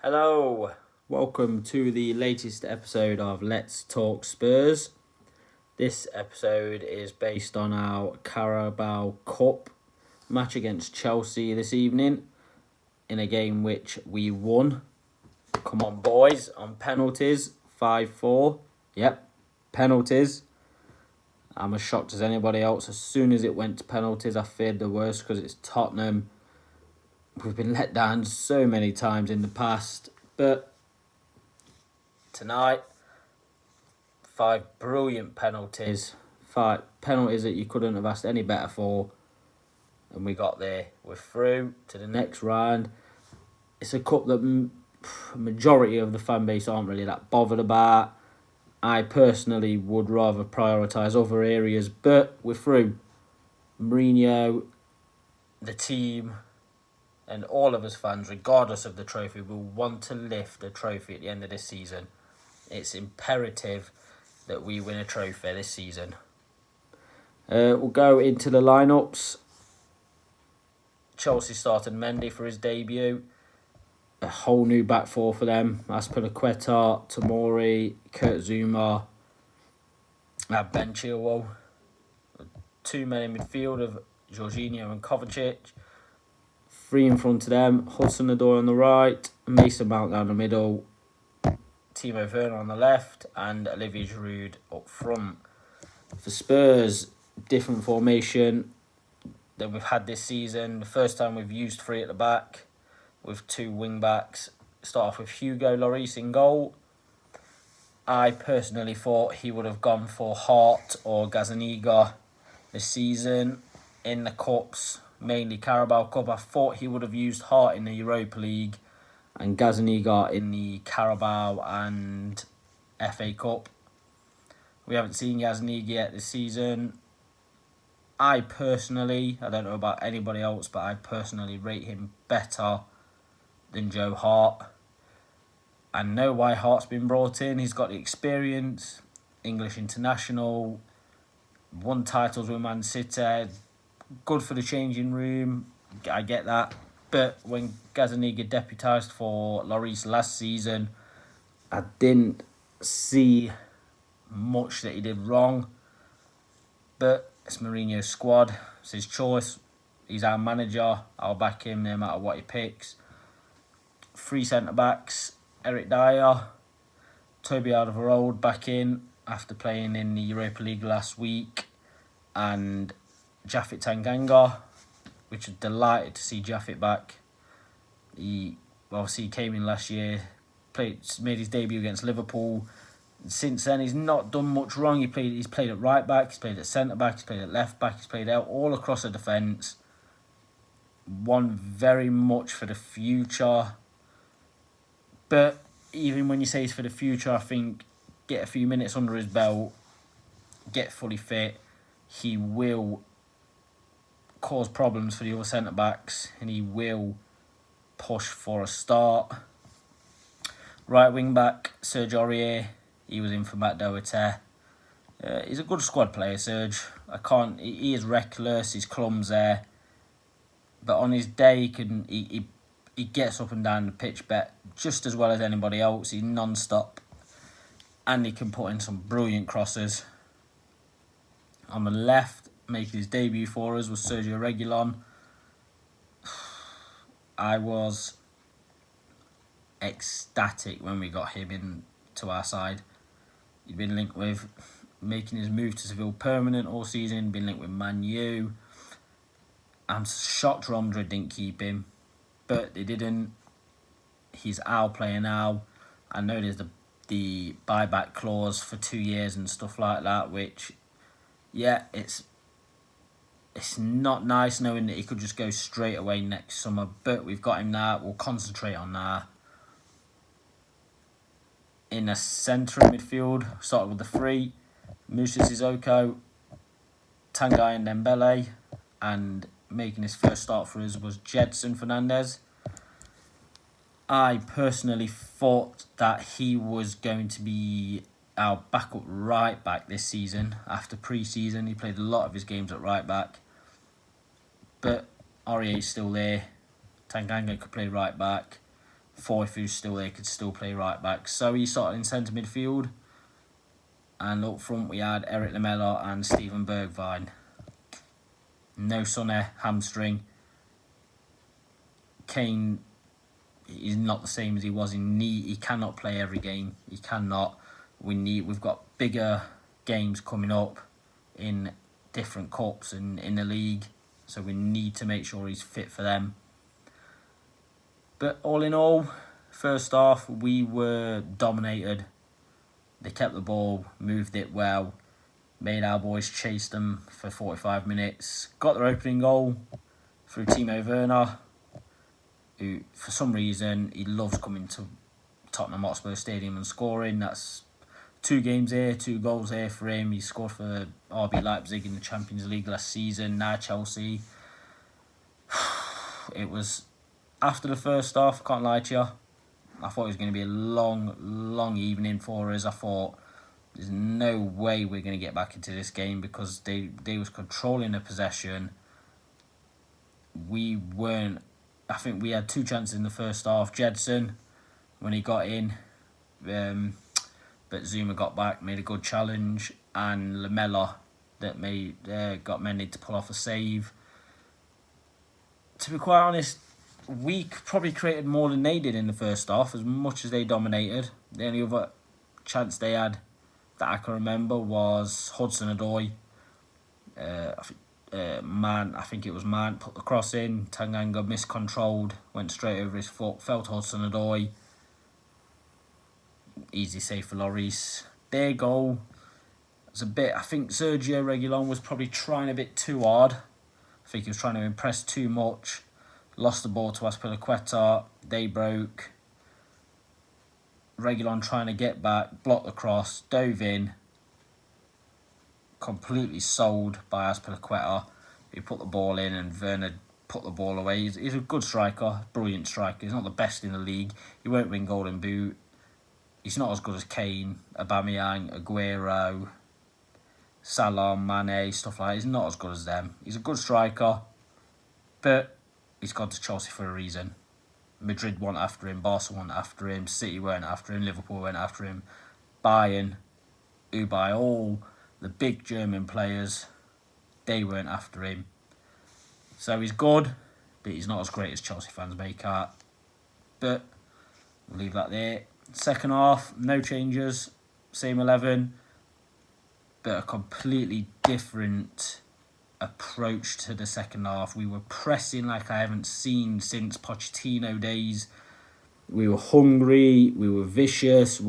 Hello, welcome to the latest episode of Let's Talk Spurs. This episode is based on our Carabao Cup match against Chelsea this evening in a game which we won. Come on, boys, on penalties, 5-4. Yep, penalties. I'm as shocked as anybody else. As soon as it went to penalties, I feared the worst because it's Tottenham. We've been let down so many times in the past, but tonight, 5 brilliant penalties. 5 penalties that you couldn't have asked any better for. And we got there. We're through to the next round. It's a cup that majority of the fan base aren't really that bothered about. I personally would rather prioritise other areas, but we're through. Mourinho, the team, and all of us fans, regardless of the trophy, will want to lift the trophy at the end of this season. It's imperative that we win a trophy this season. We'll go into the lineups. Chelsea started Mendy for his debut. A whole new back four for them. Aspilicueta, Tomori, Kurt Zouma, Ben Chilwell. 2 men in midfield of Jorginho and Kovacic. 3 in front of them. Hudson-Odoi on the right, Mason Mount down the middle, Timo Werner on the left, and Olivier Giroud up front. For Spurs, different formation than we've had this season. The first time we've used 3 at the back with 2 wing backs. Start off with Hugo Lloris in goal. I personally thought he would have gone for Hart or Gazzaniga this season. In the cups, mainly Carabao Cup, I thought he would have used Hart in the Europa League and Gazzaniga in the Carabao and FA Cup. We haven't seen Gazzaniga yet this season. I don't know about anybody else, but I personally rate him better than Joe Hart. I know why Hart's been brought in. He's got the experience, English international, won titles with Man City, good for the changing room, I get that. But when Gazzaniga deputised for Lloris last season, I didn't see much that he did wrong. But it's Mourinho's squad, it's his choice. He's our manager, I'll back him no matter what he picks. 3 centre-backs, Eric Dyer, Toby Alderweireld back in after playing in the Europa League last week, and Japhet Tanganga, which is delighted to see Japhet back. He came in last year, made his debut against Liverpool. Since then, he's not done much wrong. He's played at right back, he's played at centre back, he's played at left back, he's played out all across the defence. One very much for the future. But even when you say it's for the future, I think get a few minutes under his belt, get fully fit, he will cause problems for the other centre-backs and he will push for a start. Right wing-back, Serge Aurier, he was in for Matt Doherty. He's a good squad player, Serge. He is reckless, he's clumsy, but on his day he gets up and down the pitch just as well as anybody else. He's non-stop and he can put in some brilliant crosses. On the left, making his debut for us, was Sergio Reguilon. I was ecstatic when we got him into our side. He'd been linked with making his move to Seville permanent all season, been linked with Man U. I'm shocked Real Madrid didn't keep him, but they didn't. He's our player now. I know there's the buyback clause for 2 years and stuff like that, which, yeah, it's not nice knowing that he could just go straight away next summer, but we've got him now. We'll concentrate on that. In the centre of midfield, started with the 3, Moussa Sissoko, Tanguy and Dembele, and making his first start for us was Jedson Fernandez. I personally thought that he was going to be our backup right back this season. After pre-season, he played a lot of his games at right back. But Aurier's still there. Tanganga could play right back. Foyth, who's still there, could still play right back. So he started in centre midfield. And up front we had Eric Lamela and Steven Bergwijn. No Sonne, hamstring. Kane is not the same as he was in knee. He cannot play every game. He cannot. We've got bigger games coming up in different cups and in the league. So we need to make sure he's fit for them. But all in all, first half we were dominated. They kept the ball, moved it well, made our boys chase them for 45 minutes. Got their opening goal through Timo Werner, who for some reason he loves coming to Tottenham Hotspur Stadium and scoring. That's 2 games here, 2 goals here for him. He scored for RB Leipzig in the Champions League last season, now Chelsea. It was, after the first half, can't lie to you, I thought it was going to be a long evening for us. I thought there's no way we're going to get back into this game because they was controlling the possession. We weren't. I think we had 2 chances in the first half. Jedson, when he got in, but Zuma got back, made a good challenge, and Lamela that got Mendy to pull off a save. To be quite honest, we probably created more than they did in the first half, as much as they dominated. The only other chance they had that I can remember was Hudson-Odoi. I think it was Man, put the cross in, Tanganga miscontrolled, went straight over his foot, fell to Hudson-Odoi. Easy save for Lloris. Their goal was a bit, I think Sergio Reguilon was probably trying a bit too hard. I think he was trying to impress too much. Lost the ball to Azpilicueta. They broke. Reguilon trying to get back, blocked the cross, dove in. Completely sold by Azpilicueta. He put the ball in and Werner put the ball away. He's a good striker, brilliant striker. He's not the best in the league. He won't win Golden Boot. He's not as good as Kane, Aubameyang, Aguero, Salah, Mane, stuff like that. He's not as good as them. He's a good striker, but he's gone to Chelsea for a reason. Madrid went after him, Barca went after him, City went after him, Liverpool went after him, Bayern, who by all the big German players, they weren't after him. So he's good, but he's not as great as Chelsea fans make out. But we'll leave that there. Second half, no changes, same 11, but a completely different approach to the second half. We were pressing like I haven't seen since Pochettino days. We were hungry, we were vicious.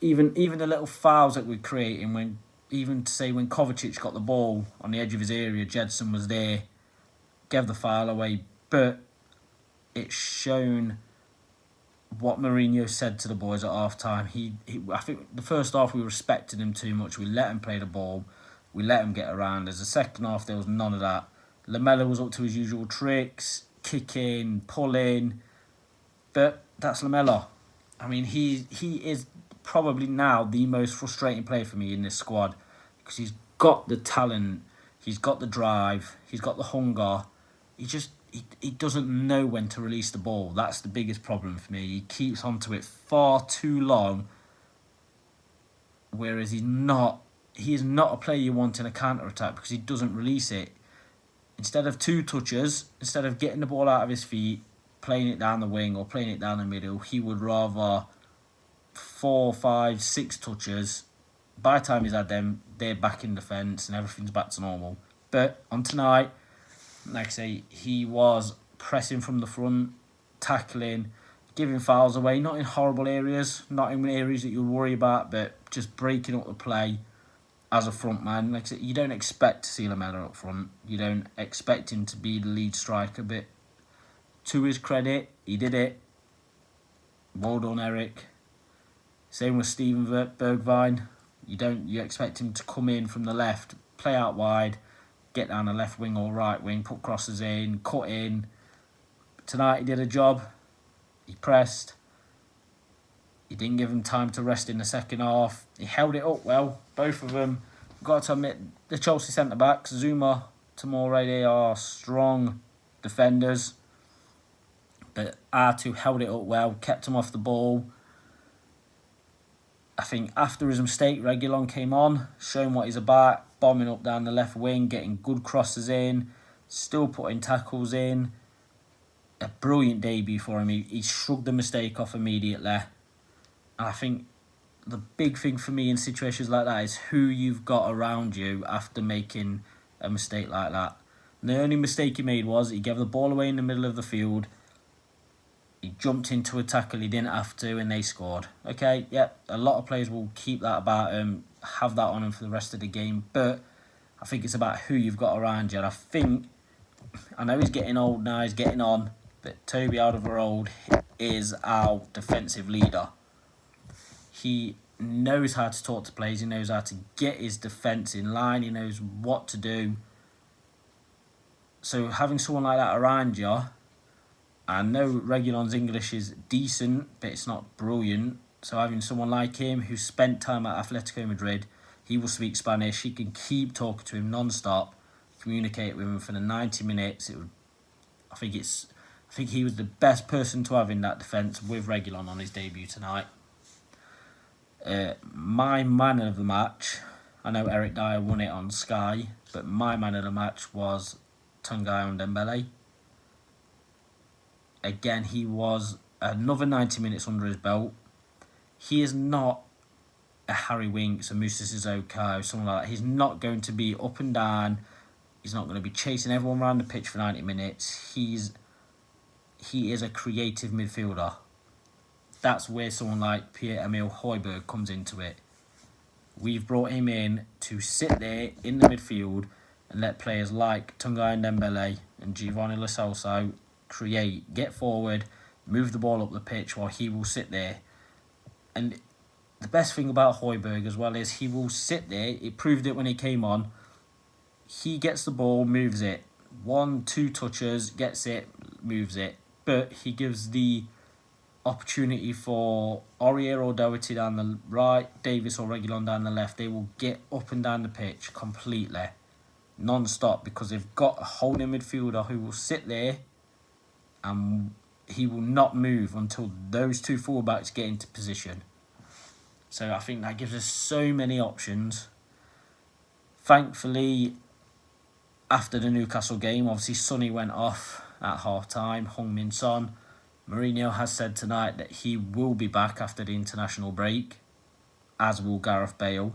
Even the little fouls that we're creating, when Kovacic got the ball on the edge of his area, Jedson was there, gave the foul away, but it's shown what Mourinho said to the boys at half time. I think the first half we respected him too much. We let him play the ball. We let him get around. As the second half, there was none of that. Lamela was up to his usual tricks, kicking, pulling. But that's Lamela. I mean, he is probably now the most frustrating player for me in this squad, because he's got the talent, he's got the drive, he's got the hunger. He doesn't know when to release the ball. That's the biggest problem for me. He keeps onto it far too long, whereas he is not a player you want in a counter-attack because he doesn't release it. Instead of 2 touches, instead of getting the ball out of his feet, playing it down the wing or playing it down the middle, he would rather 4, 5, 6 touches. By the time he's had them, they're back in defence and everything's back to normal. But on tonight, like I say, he was pressing from the front, tackling, giving fouls away, not in horrible areas, not in areas that you'll worry about, but just breaking up the play as a front man. Like I said, you don't expect to see Lamela up front. You don't expect him to be the lead striker, but to his credit, he did it. Well done, Eric. Same with Steven Bergwijn. You expect him to come in from the left, play out wide, get down the left wing or right wing, put crosses in, cut in. Tonight he did a job. He pressed. He didn't give him time to rest in the second half. He held it up well, both of them. Got to admit, the Chelsea centre-backs, Zuma, Tomori, they are strong defenders. But R2 held it up well, kept him off the ball. I think after his mistake, Reguilon came on, showing what he's about, bombing up down the left wing, getting good crosses in, still putting tackles in. A brilliant debut for him. He shrugged the mistake off immediately. And I think the big thing for me in situations like that is who you've got around you after making a mistake like that. And the only mistake he made was he gave the ball away in the middle of the field. He jumped into a tackle he didn't have to, and they scored. Okay, yep, a lot of players will keep that about him, have that on him for the rest of the game. But I think it's about who you've got around you. And I know he's getting old now, he's getting on, but Toby Alderweireld is our defensive leader. He knows how to talk to players, he knows how to get his defence in line, he knows what to do. So having someone like that around you, I know Reguilon's English is decent, but it's not brilliant. So having someone like him who spent time at Atletico Madrid, he will speak Spanish, he can keep talking to him non-stop, communicate with him for the 90 minutes. I think he was the best person to have in that defence with Reguilon on his debut tonight. My man of the match, I know Eric Dyer won it on Sky, but my man of the match was Tanguy Ndombele. Again, he was another 90 minutes under his belt. He is not a Harry Winks, a Moussa Sissoko, someone like that. He's not going to be up and down. He's not going to be chasing everyone around the pitch for 90 minutes. He is a creative midfielder. That's where someone like Pierre-Emile Højbjerg comes into it. We've brought him in to sit there in the midfield and let players like Tanguy Ndombele and Giovanni Lo Celso create, get forward, move the ball up the pitch while he will sit there. And the best thing about Højbjerg as well is he will sit there. It proved it when he came on. He gets the ball, moves it. 1-2 touches, gets it, moves it. But he gives the opportunity for Aurier or Doherty down the right, Davis or Reguilon down the left. They will get up and down the pitch completely, non-stop, because they've got a holding midfielder who will sit there and he will not move until those two fullbacks get into position. So I think that gives us so many options. Thankfully, after the Newcastle game, obviously Sonny went off at half-time, Heung-min Son. Mourinho has said tonight that he will be back after the international break, as will Gareth Bale.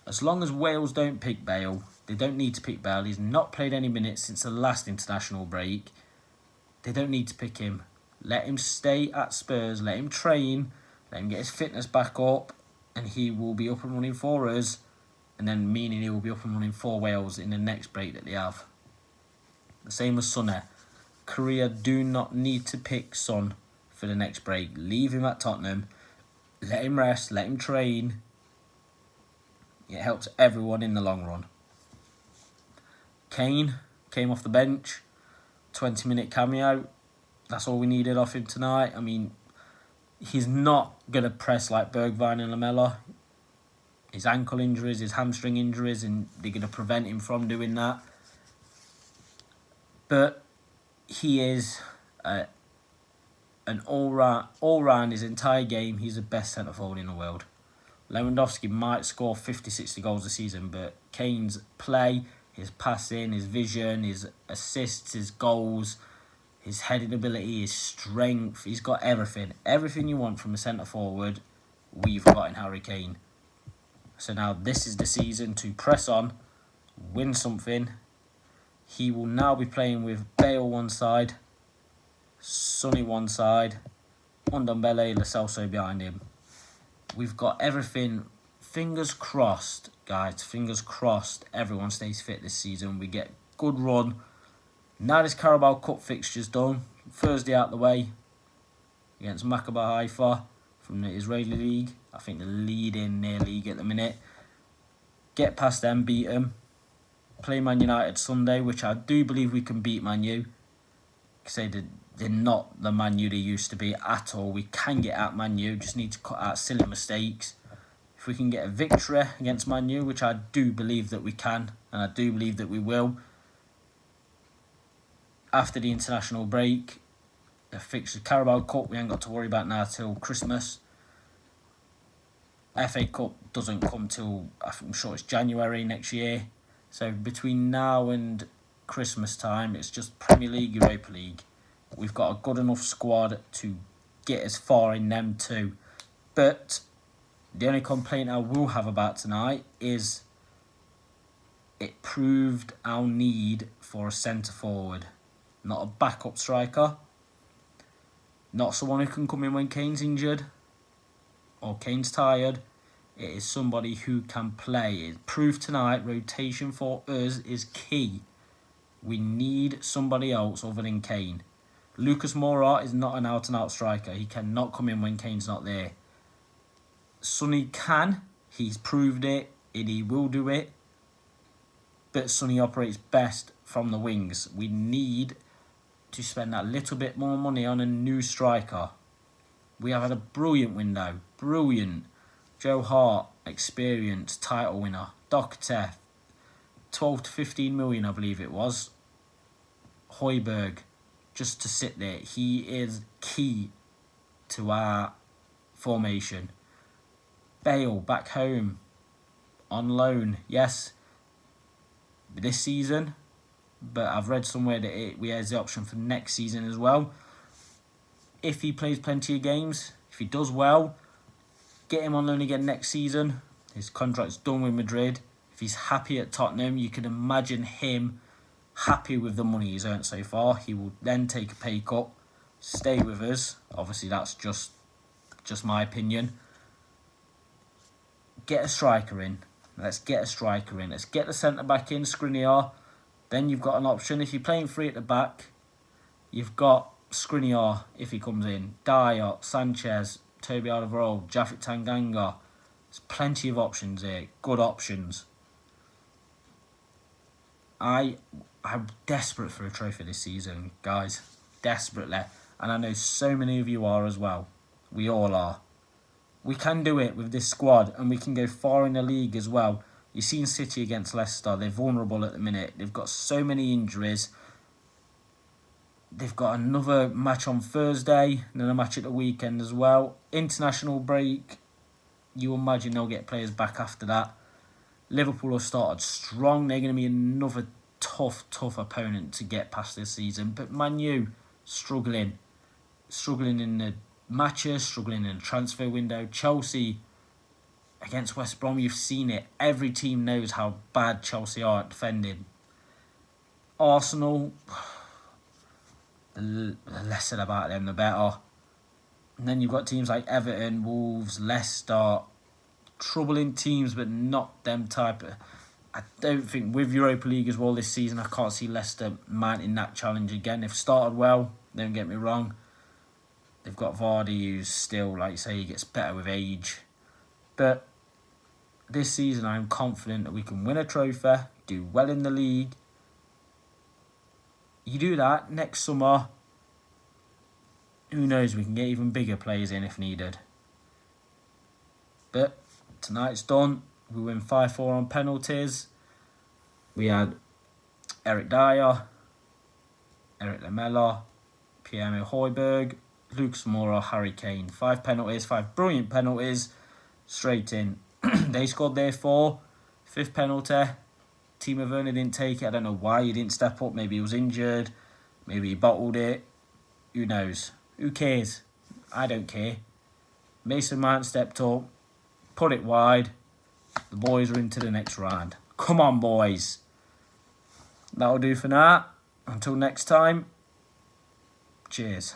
As long as Wales don't pick Bale, they don't need to pick Bale. He's not played any minutes since the last international break. They don't need to pick him. Let him stay at Spurs, let him train, let him get his fitness back up, and he will be up and running for us, and then meaning he will be up and running for Wales in the next break that they have. The same with Sonny. Korea do not need to pick Son for the next break. Leave him at Tottenham. Let him rest, let him train. It helps everyone in the long run. Kane came off the bench, 20-minute cameo. That's all we needed off him tonight. I mean, he's not going to press like Bergwijn and Lamela. His ankle injuries, his hamstring injuries, and they're going to prevent him from doing that. But he is an all-round his entire game. He's the best centre-forward in the world. Lewandowski might score 50-60 goals a season, but Kane's play, his passing, his vision, his assists, his goals, his heading ability, his strength, he's got everything. Everything you want from a centre-forward, we've got in Harry Kane. So now this is the season to press on, win something. He will now be playing with Bale one side, Sonny one side, Ndombele, Lo Celso behind him. We've got everything. Fingers crossed, guys. Fingers crossed everyone stays fit this season. We get good run. Now this Carabao Cup fixture's done. Thursday out the way against Maccabi Haifa from the Israeli League. I think the leading their league at the minute. Get past them, beat them. Play Man United Sunday, which I do believe we can beat Man U. Say that they're not the Man U they used to be at all. We can get at Man U, just need to cut out silly mistakes. If we can get a victory against Man U, which I do believe that we can, and I do believe that we will, after the international break. The fixture Carabao Cup we ain't got to worry about now till Christmas. FA Cup doesn't come till, I'm sure it's January next year. So between now and Christmas time, it's just Premier League, Europa League. We've got a good enough squad to get as far in them too. But the only complaint I will have about tonight is it proved our need for a centre forward. Not a backup striker. Not someone who can come in when Kane's injured or Kane's tired. It is somebody who can play. It proved tonight rotation for us is key. We need somebody else other than Kane. Lucas Moura is not an out-and-out striker. He cannot come in when Kane's not there. Sonny can. He's proved it and he will do it. But Sonny operates best from the wings. We need to spend that little bit more money on a new striker. We have had a brilliant window. Brilliant. Joe Hart, experienced title winner. Doctor, 12 to 15 million, I believe it was. Højbjerg, just to sit there. He is key to our formation. Bale, back home, on loan. Yes, this season, but I've read somewhere that we have the option for next season as well. If he plays plenty of games, if he does well, get him on loan again next season. His contract's done with Madrid. If he's happy at Tottenham, you can imagine him happy with the money he's earned so far. He will then take a pay cut, stay with us. Obviously, that's just my opinion. Get a striker in. Let's get a striker in. Let's get the centre-back in, Skriniar. Then you've got an option. If you're playing free at the back, you've got Skriniar if he comes in. Dyer, Sanchez, Toby Alderweireld, Japhet Tanganga. There's plenty of options here. Good options. I'm desperate for a trophy this season, guys. Desperately. And I know so many of you are as well. We all are. We can do it with this squad and we can go far in the league as well. You've seen City against Leicester. They're vulnerable at the minute. They've got so many injuries. They've got another match on Thursday and then a match at the weekend as well. International break. You imagine they'll get players back after that. Liverpool have started strong. They're going to be another tough opponent to get past this season. But Man U, struggling in the matches, struggling in the transfer window. Chelsea against West Brom, you've seen it. Every team knows how bad Chelsea are at defending. Arsenal, the less said about them, the better. And then you've got teams like Everton, Wolves, Leicester. Troubling teams, but not them type of... I don't think with Europa League as well this season, I can't see Leicester mounting that challenge again. They've started well, don't get me wrong. They've got Vardy, who's still, like you say, he gets better with age. But this season, I'm confident that we can win a trophy, do well in the league. You do that next summer, who knows, we can get even bigger players in if needed. But tonight's done. We win 5-4 on penalties. We had Eric Dyer, Eric Lamela, Pierre-Emile Højbjerg, Lucas Moura, Harry Kane. 5 penalties, 5 brilliant penalties, straight in. They scored their 4. 5th penalty, Timo Werner didn't take it. I don't know why he didn't step up. Maybe he was injured. Maybe he bottled it. Who knows? Who cares? I don't care. Mason Mount stepped up, put it wide. The boys are into the next round. Come on, boys. That'll do for now. Until next time, cheers.